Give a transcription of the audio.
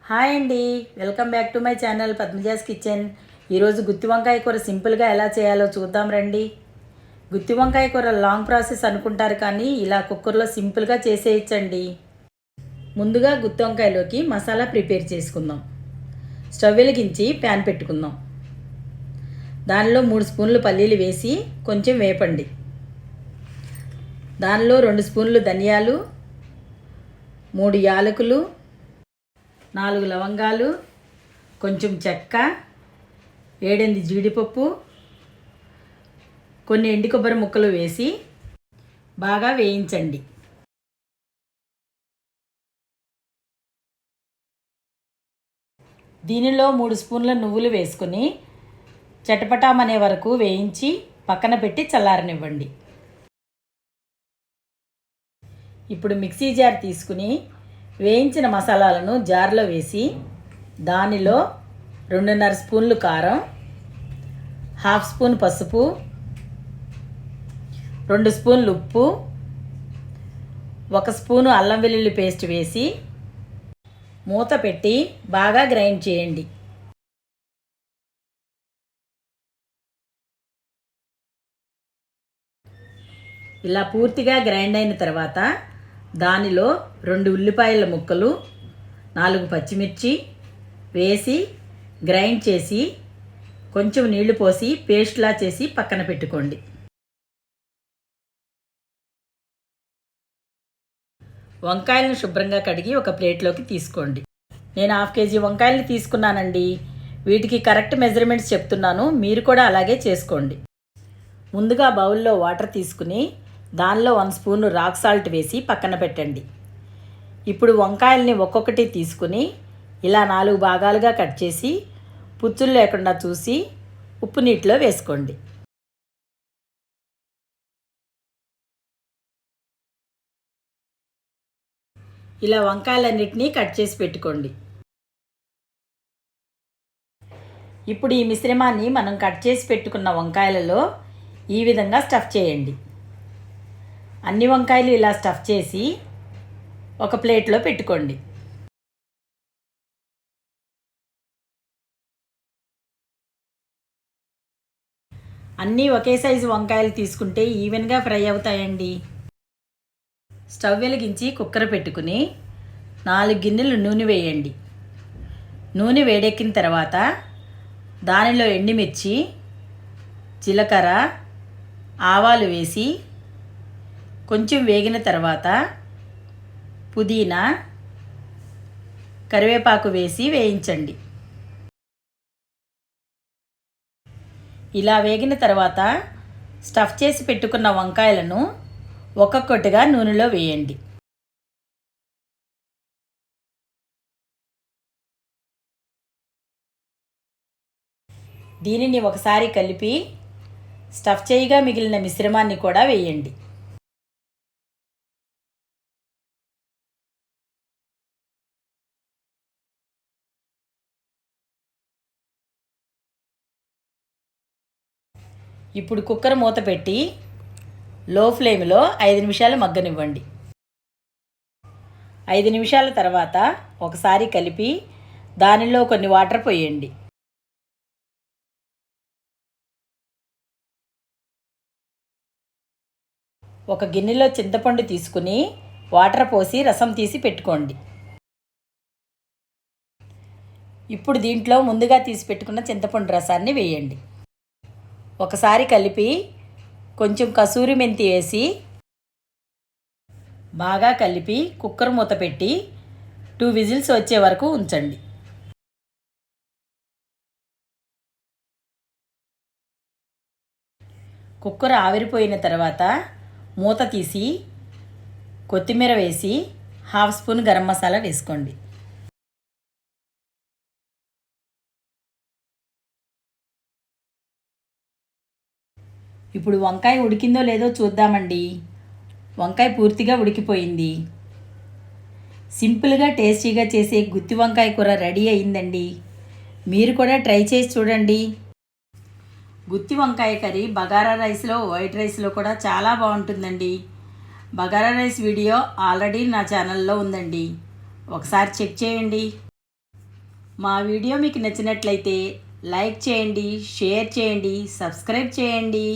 Hi అండి, welcome back to my channel Padmaja's kitchen. ఈరోజు గుత్తి వంకాయ కూర సింపుల్గా ఎలా చేయాలో చూద్దాం రండి. గుత్తి వంకాయ కూర లాంగ్ ప్రాసెస్ అనుకుంటారు, కానీ ఇలా కుక్కర్లో సింపుల్గా చేసేయచ్చండి. ముందుగా గుత్తి వంకాయలోకి మసాలా ప్రిపేర్ చేసుకుందాం. స్టవ్ వెలిగించి ప్యాన్ పెట్టుకుందాం. దానిలో 3 స్పూన్లు పల్లీలు వేసి కొంచెం వేపండి. దానిలో 2 స్పూన్లు ధనియాలు, 3 యాలకులు, 4 లవంగాలు, కొంచెం చెక్క, 7 జీడిపప్పు, కొన్ని ఎండు కొబ్బరి ముక్కలు వేసి బాగా వేయించండి. దీనిలో 3 స్పూన్ల నువ్వులు వేసుకొని చటపటామనే వరకు వేయించి పక్కన పెట్టి చల్లారనివ్వండి. ఇప్పుడు మిక్సీ జార్ తీసుకుని వేయించిన మసాలాలను జార్లో వేసి దానిలో 2.5 స్పూన్లు కారం, 1/2 స్పూన్ పసుపు, 2 స్పూన్లు ఉప్పు, 1 స్పూను అల్లం వెల్లుల్లి పేస్ట్ వేసి మూత పెట్టి బాగా గ్రైండ్ చేయండి. ఇలా పూర్తిగా గ్రైండ్ అయిన తర్వాత దానిలో 2 ఉల్లిపాయల ముక్కలు, 4 పచ్చిమిర్చి వేసి గ్రైండ్ చేసి కొంచెం నీళ్లు పోసి పేస్ట్లా చేసి పక్కన పెట్టుకోండి. వంకాయలను శుభ్రంగా కడిగి ఒక ప్లేట్లోకి తీసుకోండి. నేను 1/2 కేజీ వంకాయలు తీసుకున్నానండి. వీటికి కరెక్ట్ మెజర్మెంట్స్ చెప్తున్నాను, మీరు కూడా అలాగే చేసుకోండి. ముందుగా బౌల్లో వాటర్ తీసుకుని దానిలో 1 స్పూను రాక్ సాల్ట్ వేసి పక్కన పెట్టండి. ఇప్పుడు వంకాయల్ని ఒక్కొక్కటి తీసుకుని ఇలా 4 భాగాలుగా కట్ చేసి పుచ్చులు లేకుండా చూసి ఉప్పు నీటిలో వేసుకోండి. ఇలా వంకాయలన్నిటినీ కట్ చేసి పెట్టుకోండి. ఇప్పుడు ఈ మిశ్రమాన్ని మనం కట్ చేసి పెట్టుకున్న వంకాయలలో ఈ విధంగా స్టఫ్ చేయండి. అన్ని వంకాయలు ఇలా స్టఫ్ చేసి ఒక ప్లేట్లో పెట్టుకోండి. అన్నీ ఒకే సైజు వంకాయలు తీసుకుంటే ఈవెన్గా ఫ్రై అవుతాయండి. స్టవ్ వెలిగించి కుక్కర్ పెట్టుకుని 4 గిన్నెలు నూనె వేయండి. నూనె వేడెక్కిన తర్వాత దానిలో ఎండుమిర్చి, జీలకర్ర, ఆవాలు వేసి కొంచెం వేగిన తర్వాత పుదీనా, కరివేపాకు వేసి వేయించండి. ఇలా వేగిన తర్వాత స్టఫ్ చేసి పెట్టుకున్న వంకాయలను ఒక్కొక్కటిగా నూనెలో వేయండి. దీనిని ఒకసారి కలిపి స్టఫ్ చేయగా మిగిలిన మిశ్రమాన్ని కూడా వేయండి. ఇప్పుడు కుక్కర్ మూత పెట్టి లో ఫ్లేమ్లో 5 నిమిషాలు మగ్గనివ్వండి. 5 నిమిషాల తర్వాత ఒకసారి కలిపి దానిలో కొన్ని వాటర్ పోయండి. ఒక గిన్నెలో చింతపండు తీసుకుని వాటర్ పోసి రసం తీసి పెట్టుకోండి. ఇప్పుడు దీంట్లో ముందుగా తీసి పెట్టుకున్న చింతపండు రసాన్ని వేయండి. ఒకసారి కలిపి కొంచెం కసూరి మెంతి వేసి బాగా కలిపి కుక్కర్ మూత పెట్టి 2 విజిల్స్ వచ్చే వరకు ఉంచండి. కుక్కర్ ఆవిరిపోయిన తర్వాత మూత తీసి కొత్తిమీర వేసి 1/2 స్పూన్ గరం మసాలా వేసుకోండి. ఇప్పుడు వంకాయ ఉడికిందో లేదో చూద్దామండి. వంకాయ పూర్తిగా ఉడికిపోయింది. సింపుల్గా టేస్టీగా చేసే గుత్తి వంకాయ కూర రెడీ అయిందండి. మీరు కూడా ట్రై చేసి చూడండి. గుత్తి వంకాయ కర్రీ బగారా రైస్లో, వైట్ రైస్లో కూడా చాలా బాగుంటుందండి. బగారా రైస్ వీడియో ఆల్రెడీ నా ఛానల్లో ఉందండి, ఒకసారి చెక్ చేయండి. మా వీడియో మీకు నచ్చినట్లయితే లైక్ చేయండి, షేర్ చేయండి, సబ్స్క్రైబ్ చేయండి.